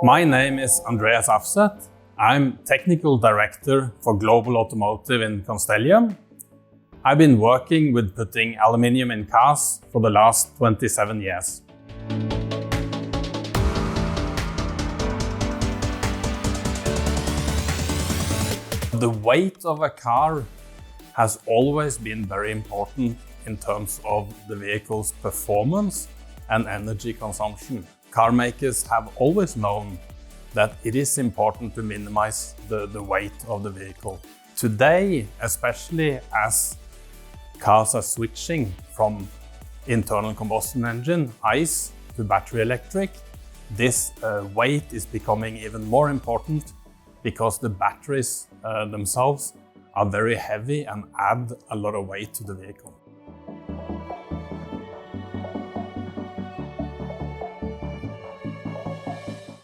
My name is Andreas Afseth. I'm Technical Director for Global Automotive in Constellium. I've been working with putting aluminium in cars for the last 27 years. The weight of a car has always been very important in terms of the vehicle's performance and energy consumption. Car makers have always known that it is important to minimize the weight of the vehicle. Today, especially as cars are switching from internal combustion engine, ICE, to battery electric, this weight is becoming even more important because the batteries themselves are very heavy and add a lot of weight to the vehicle.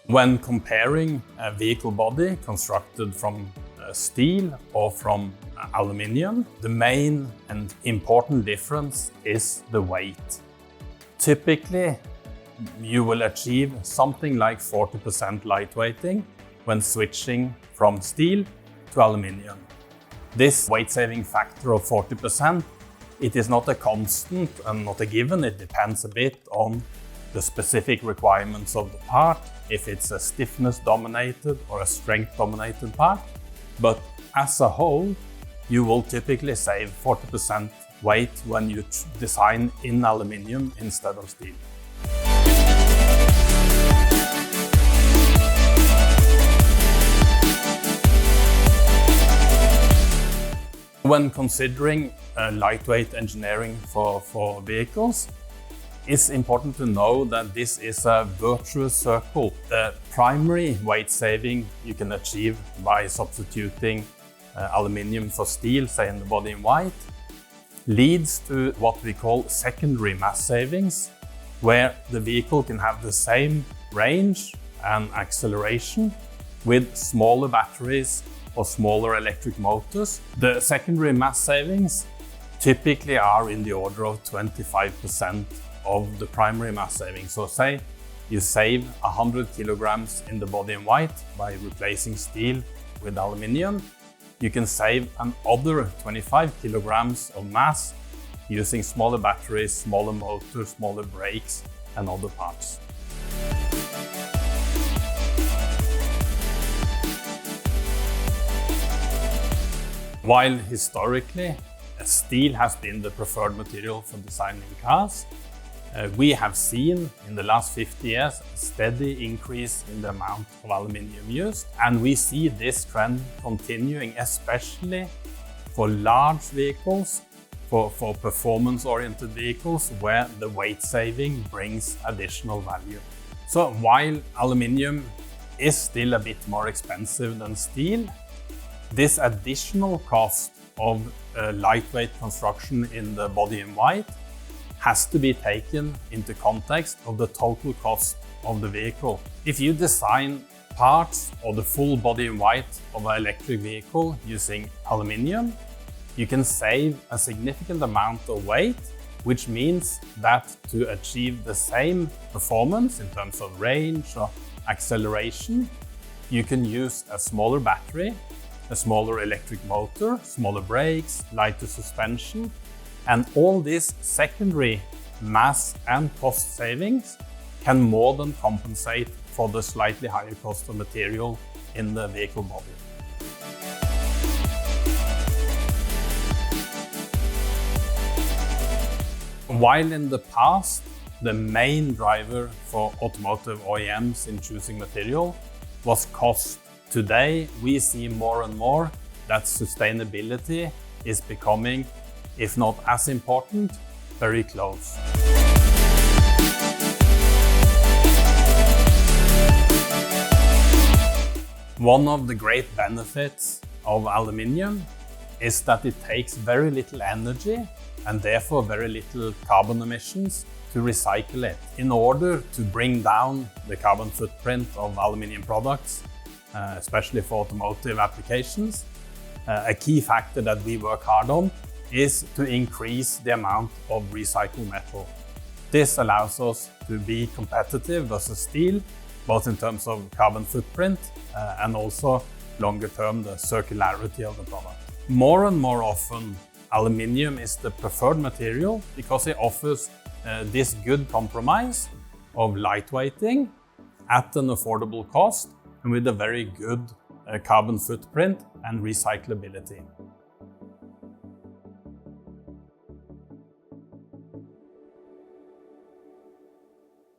When comparing a vehicle body constructed from steel or from aluminium, the main and important difference is the weight. Typically, you will achieve something like 40% lightweighting when switching from steel to aluminium. This weight-saving factor of 40%, it is not a constant and not a given. It depends a bit on the specific requirements of the part, if it's a stiffness-dominated or a strength-dominated part. But as a whole, you will typically save 40% weight when you design in aluminium instead of steel. When considering lightweight engineering for vehicles, it's important to know that this is a virtuous circle. The primary weight saving you can achieve by substituting aluminium for steel, say in the body in white, leads to what we call secondary mass savings, where the vehicle can have the same range and acceleration with smaller batteries or smaller electric motors. The secondary mass savings typically are in the order of 25% of the primary mass saving. So say you save 100 kilograms in the body in white by replacing steel with aluminium, you can save another 25 kilograms of mass using smaller batteries, smaller motors, smaller brakes and other parts. While historically steel has been the preferred material for designing cars, we have seen in the last 50 years a steady increase in the amount of aluminium used, and we see this trend continuing, especially for large vehicles, for performance-oriented vehicles where the weight saving brings additional value. So while aluminium is still a bit more expensive than steel, this additional cost of lightweight construction in the body in white has to be taken into context of the total cost of the vehicle. If you design parts or the full body in white of an electric vehicle using aluminium, you can save a significant amount of weight, which means that to achieve the same performance in terms of range or acceleration, you can use a smaller battery, a smaller electric motor, smaller brakes, lighter suspension, and all these secondary mass and cost savings can more than compensate for the slightly higher cost of material in the vehicle body. While in the past, the main driver for automotive OEMs in choosing material was cost, today we see more and more that sustainability is becoming, if not as important, very close. One of the great benefits of aluminium is that it takes very little energy and therefore very little carbon emissions to recycle it. In order to bring down the carbon footprint of aluminium products, especially for automotive applications, a key factor that we work hard on is to increase the amount of recycled metal. This allows us to be competitive versus steel both in terms of carbon footprint and also longer term the circularity of the product. More and more often, aluminium is the preferred material because it offers this good compromise of lightweighting at an affordable cost and with a very good carbon footprint and recyclability.